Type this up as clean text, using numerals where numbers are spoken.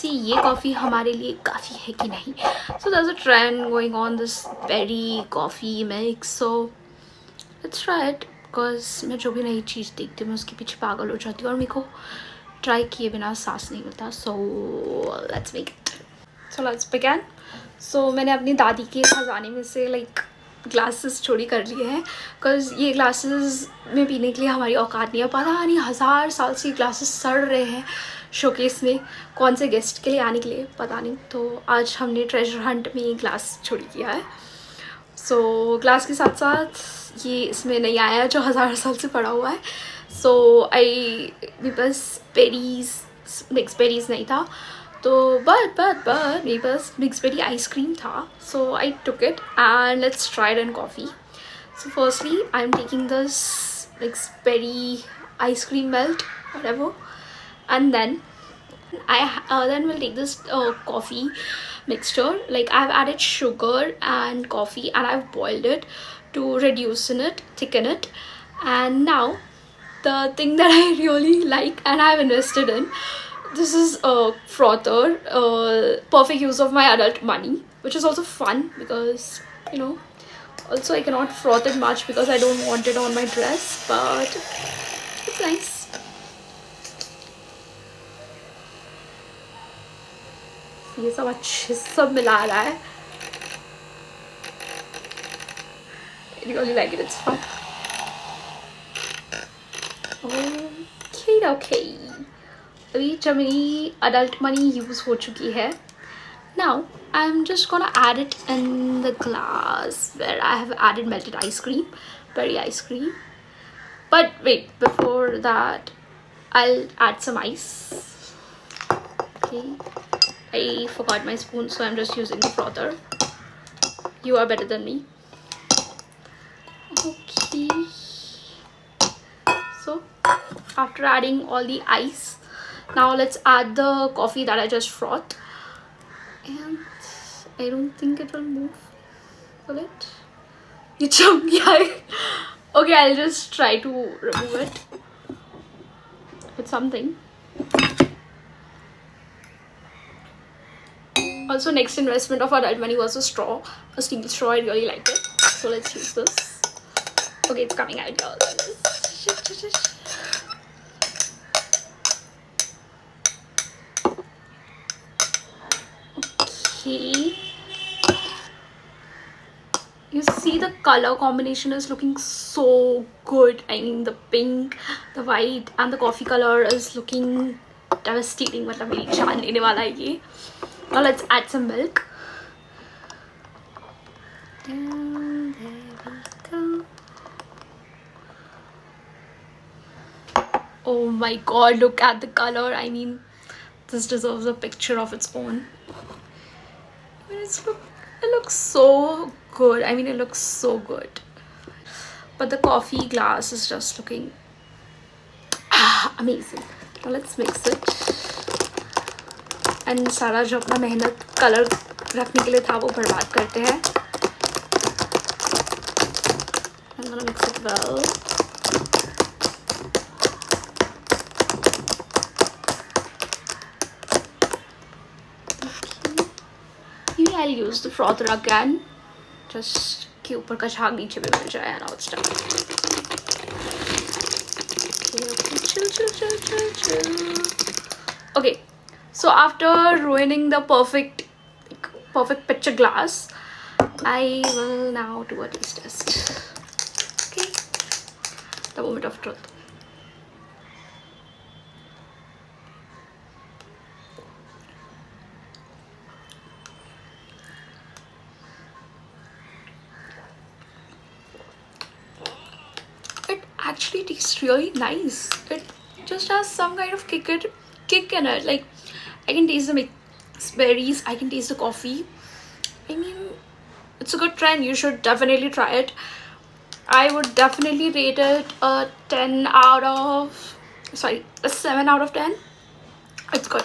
सी ये कॉफ़ी हमारे लिए काफ़ी है कि नहीं. So there's a trend going on this berry coffee mix, so let's try it. Because मैं जो भी नई चीज़ देखती हूँ मैं उसके पीछे पागल हो जाती हूँ और मेरे को ट्राई किए बिना सांस नहीं मिलता. So let's make it. So let's begin. So मैंने अपनी दादी के ख़जाने में से लाइक ग्लासेस चोरी कर लिए हैं. बिकॉज ये ग्लासेस में पीने के लिए हमारी औकात नहीं है. पता नहीं 1000 साल से ग्लासेस सड़ रहे हैं शोकेस में. कौन से गेस्ट के लिए आने के लिए पता नहीं. तो आज हमने ट्रेजर हंट में ये ग्लास चोरी किया है. सो ग्लास के साथ साथ ये इसमें नहीं आया जो 1000 साल से पड़ा हुआ है. सो मेरे पास मिक्स बेरीज नहीं था. तो बट मेरे पास मिक्स बेरी आइसक्रीम था. So I took it and let's try it in coffee. So firstly, I'm taking this like berry ice cream melt, whatever, and then then we'll take this coffee mixture. Like I've added sugar and coffee, and I've boiled it to reduce in it, thicken it. And now, the thing that I really like and I've invested in, this is a frother, perfect use of my adult money, which is also fun because you know. Also, I cannot froth it much because I don't want it on my dress, but it's nice. ये सब अच्छे सब मिला रहा है. I really like it. It's fun. Okay. अभी जब मेरी adult money use हो चुकी है, now I'm just gonna add it in the glass where I have added melted ice cream, berry ice cream. But wait, before that I'll add some ice. Okay, I forgot my spoon, so I'm just using the frother. You are better than me. Okay, so after adding all the ice, now let's add the coffee that I just frothed. And I don't think it will move. Will it? You jumped, yeah. Okay, I'll just try to remove it with something. Also, next investment of adult money was a straw, a steel straw. I really liked it. So let's use this. Okay, it's coming out, y'all. You see the color combination is looking so good. I mean the pink, the white and the coffee color is looking devastating. मतलब मेरी जान लेने वाला है ये. Now let's add some milk. And there we go. Oh my god, look at the color. I mean this deserves a picture of its own. It looks so good. I mean it looks so good. But the coffee glass is just looking amazing. Now let's mix it. And सारा जो अपना मेहनत colour रखने के लिए था वो बर्बाद करते हैं. I'm gonna mix it well. I'll use the frother again, just कि ऊपर का झाग नीचे भी मिल जाए. Now it's done. Okay, chill. Okay, so after ruining the perfect picture glass, I will now do a taste test. Okay, the moment of truth. Actually tastes really nice. It just has some kind of kick in it. Like I can taste the mixed berries, I can taste the coffee. I mean it's a good trend. You should definitely try it. I would definitely rate it a 7 out of 10. It's good.